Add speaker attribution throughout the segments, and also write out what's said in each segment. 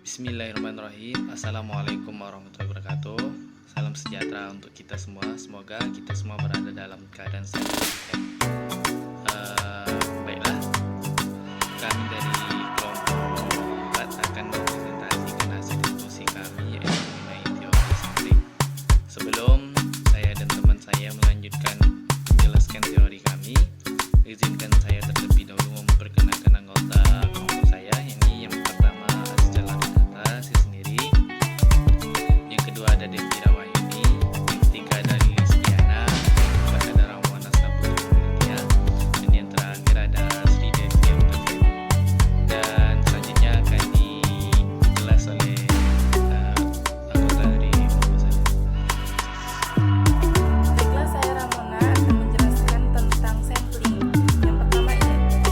Speaker 1: Bismillahirrahmanirrahim. Assalamualaikum warahmatullahi wabarakatuh. Salam sejahtera untuk kita semua. Semoga kita semua berada dalam keadaan sehat. Baiklah, kami dari kelompok 4 akan mempresentasikan hasil diskusi kami yaitu mengenai teori sampling. Sebelum saya dan teman saya melanjutkan menjelaskan teori kami, izinkan saya terlebih dahulu memperkenalkan anggota kelompok saya. Ini yang pertama Asjala Renata sendiri, yang kedua ada Devira Wahyuni, yang ketiga ada Lilis Diana, yang keempat ada Ramwana Saburidia, dan yang terakhir ada Sri Devi Amtafin. Dan selanjutnya akan dijelas oleh anggota dari kelompok saya.
Speaker 2: Baiklah, saya Ramona akan menjelaskan tentang sampling. Yang pertama yaitu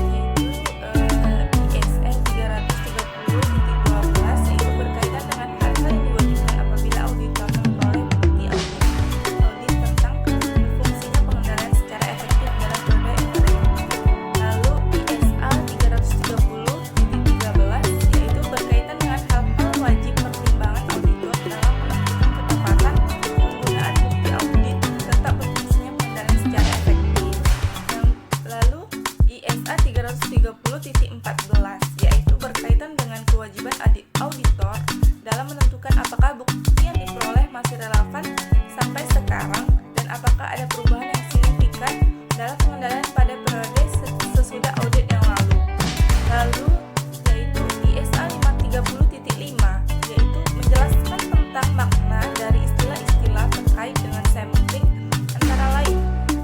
Speaker 2: ISL 330.12, yaitu berkaitan dengan hal-hal yang diwajibkan apabila auditor memperoleh bukti audit tentang fungsinya pengendalian secara efektif dalam periode interim. Lalu ISA 330.13, yaitu berkaitan dengan hal-hal wajib pertimbangan auditor dalam menentukan ketepatan penggunaan bukti audit tetap berfungsinya pengendalian secara efektif. Lalu ISA 330.14, yaitu berkaitan dengan kewajiban auditor dalam menentukan apakah bukti yang diperoleh masih relevan sampai sekarang dan apakah ada perubahan yang signifikan dalam pengendalian pada periode sesudah audit yang lalu. Lalu yaitu ISA 530.5, yaitu menjelaskan tentang makna dari istilah-istilah terkait dengan sampling, antara lain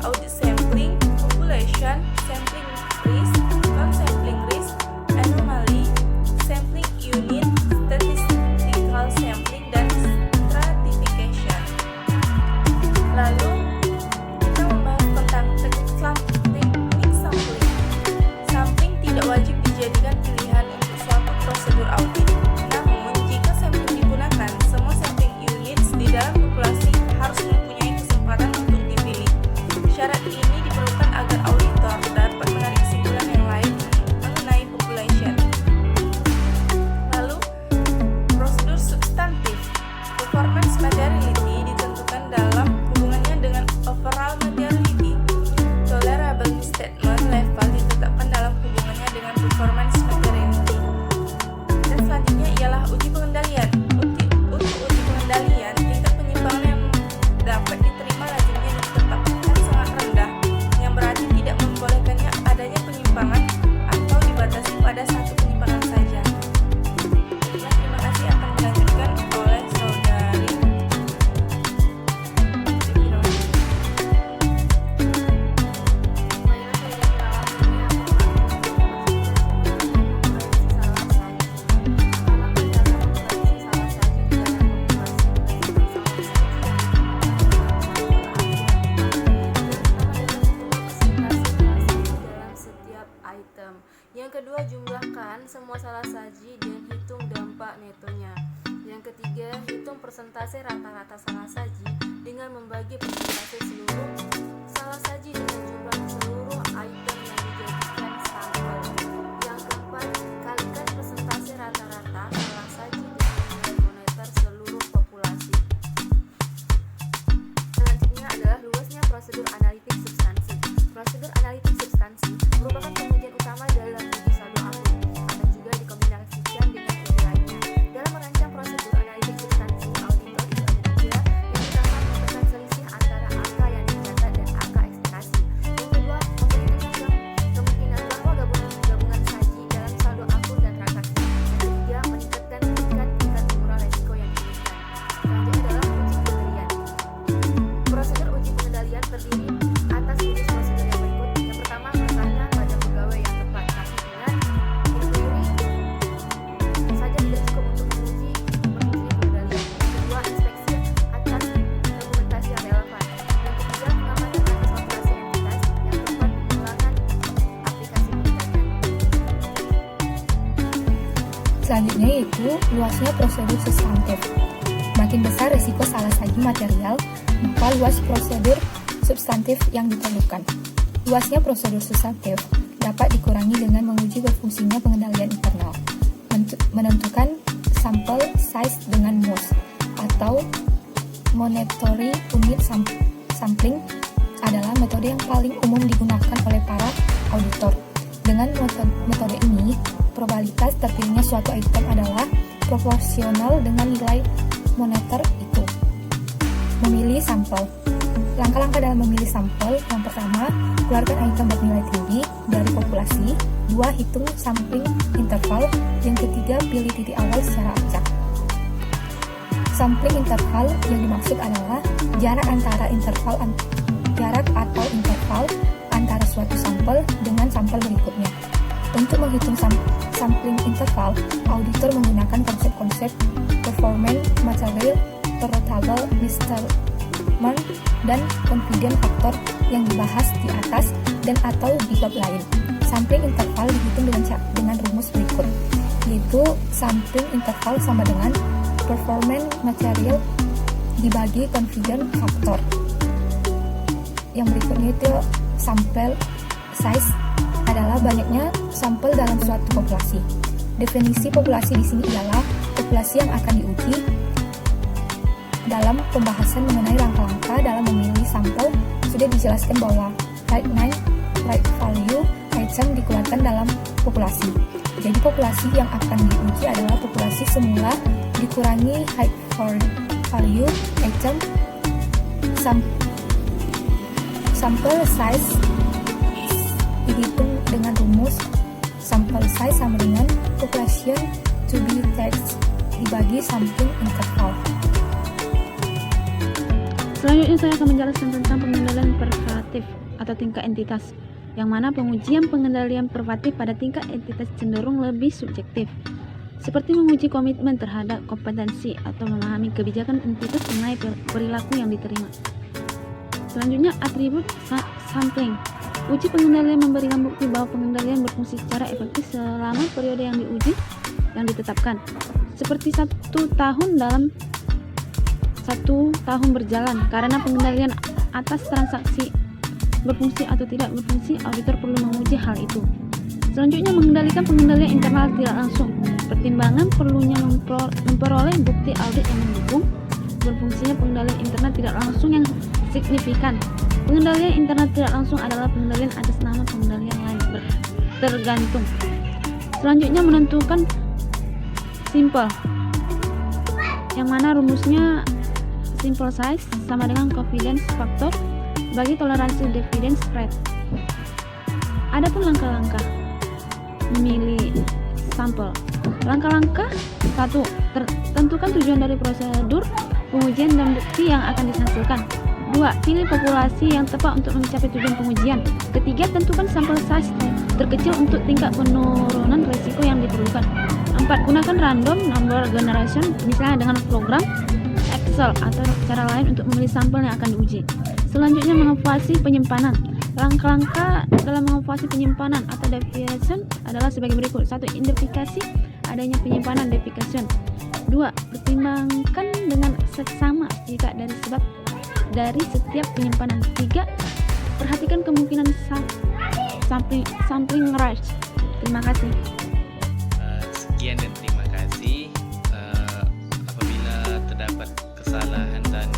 Speaker 2: audit sampling, population, sampling risk, non-sampling risk, anomaly, sampling unit, statistical sampling, dan stratification. Lalu kita membahas tentang teknik sampling. Sampling tidak wajib dijadikan pilihan untuk suatu prosedur audit. Namun, jika sampling digunakan, semua sampling units di dalam populasi harus mempunyai kesempatan untuk dipilih. Syarat ini diperlukan agar auditor dapat menarik kesimpulan yang lain mengenai population. Lalu, prosedur substantif. Performance materiality ditentukan dalam hubungannya dengan overall materiality. Tolerable statement level ditetapkan dalam hubungannya dengan performance materiality. Dan selanjutnya ialah uji pengendalian. Untuk uji pengendalian, tingkat penyimpangan yang dapat diterima lazimnya ditetapkan sangat rendah, yang berarti tidak membolehkannya adanya penyimpangan atau dibatasi pada satu penyimpangan saja. Baiklah, terima kasih, akan dilanjutkan oleh saudari Devira Wahyuni.
Speaker 3: dalam setiap item. Yang kedua, jumlahkan semua salah saji dan hitung dampak netonya. Yang ketiga, hitung persentase rata-rata salah saji dengan membagi persentase seluruh salah saji dengan jumlah seluruh item yang dijadikan sampel. Yang keempat, kalikan persentase rata-rata salah saji dengan nilai moneter seluruh populasi. Selanjutnya adalah luasnya prosedur analitik substansi. Prosedur analitik substansi merupakan pengujian utama dalam uji saldo akhir, akan juga dikombinasikan dengan uji lainnya. Dalam merancang prosedur analitik substansi, auditor itu ada tiga. Yang pertama, menemukan selisih antara angka yang dicatat dan angka ekspektasi. Yang kedua, memperhitungkan kemungkinan bahwa gabungan saji dalam saldo akun dan transaksi. Yang ketiga, meningkatkan tingkat murah resiko yang diinginkan. Selanjutnya adalah uji pengendalian. Prosedur uji pengendalian terdiri atas 7 prosedur yang berikut. Yang pertama, bertanya pada pegawai yang tepat. Tapi ingat, inquiry saja tidak cukup untuk menguji pengendalian. Yang kedua, inspeksi atas dokumentasi yang relevan. Yang ketiga, pengamatan atas operasi entitas. Yang keempat, pengulangan aplikasi penindakan.
Speaker 4: Selanjutnya yaitu luasnya prosedur substantif. Makin besar risiko salah saji material, maka luas prosedur substantif yang diperlukan. Luasnya prosedur substantif dapat dikurangi dengan menguji berfungsinya pengendalian internal, menentukan sample size dengan MUS atau Monetary Unit Sampling adalah metode yang paling umum digunakan oleh para auditor. Dengan metode ini, probabilitas terpilihnya suatu item adalah proporsional dengan nilai moneter itu. Memilih sampel. Langkah-langkah dalam memilih sampel: yang pertama, keluarkan item bernilai tinggi dari populasi. 2. Hitung sampling interval. Yang ketiga, pilih titik awal secara acak. Sampling interval yang dimaksud adalah jarak atau interval antara suatu sampel dengan sampel berikutnya. Untuk menghitung sampling interval, auditor menggunakan konsep-konsep performance, material, tolerable, measurement, dan confidence factor yang dibahas di atas dan atau di bab lain. Sampling interval dihitung dengan rumus berikut, yaitu sampling interval sama dengan performance material dibagi confidence factor. Yang berikutnya itu sample size adalah banyaknya sampel dalam suatu populasi. Definisi populasi di sini ialah populasi yang akan diuji. Dalam pembahasan mengenai langkah-langkah dalam memilih sampel, sudah dijelaskan bahwa right value item dikeluarkan dalam populasi. Jadi populasi yang akan diuji adalah populasi semula dikurangi high value item. Sample size dihitung dengan rumus sample size sama dengan population to be tested dibagi sampling interval.
Speaker 5: Selanjutnya saya akan menjelaskan tentang pengendalian pervatif atau tingkat entitas, yang mana pengujian pengendalian pervatif pada tingkat entitas cenderung lebih subjektif, seperti menguji komitmen terhadap kompetensi atau memahami kebijakan entitas mengenai perilaku yang diterima. Selanjutnya, atribut sampling. Uji pengendalian memberikan bukti bahwa pengendalian berfungsi secara efektif selama periode yang diuji yang ditetapkan, seperti 1 tahun berjalan. Karena pengendalian atas transaksi berfungsi atau tidak berfungsi, auditor perlu menguji hal itu. Selanjutnya, mengendalikan pengendalian internal tidak langsung. Pertimbangan perlunya memperoleh bukti audit yang mendukung berfungsinya pengendalian internal tidak langsung yang signifikan. Pengendalian internal tidak langsung adalah pengendalian atas nama pengendalian lain tergantung. Selanjutnya, menentukan simple, yang mana rumusnya simple size sama dengan confidence factor bagi toleransi confidence rate. Adapun langkah-langkah memilih sampel. Langkah-langkah 1. Tentukan tujuan dari prosedur pengujian dan bukti yang akan dihasilkan. 2. Pilih populasi yang tepat untuk mencapai tujuan pengujian. 3. Tentukan sampel size terkecil untuk tingkat penurunan risiko yang diperlukan. 4. Gunakan random number generation, misalnya dengan program Excel atau cara lain untuk memilih sampel yang akan diuji. Selanjutnya, mengevaluasi penyimpanan. Langkah-langkah dalam mengevaluasi penyimpanan atau deviation adalah sebagai berikut. 1. Identifikasi adanya penyimpanan deviation. 2. Pertimbangkan dengan seksama jika dari sebab dari setiap penyimpanan. 3. Perhatikan kemungkinan sampling rate. Terima kasih.
Speaker 1: Sekian dan terima kasih. Apabila terdapat kesalahan dan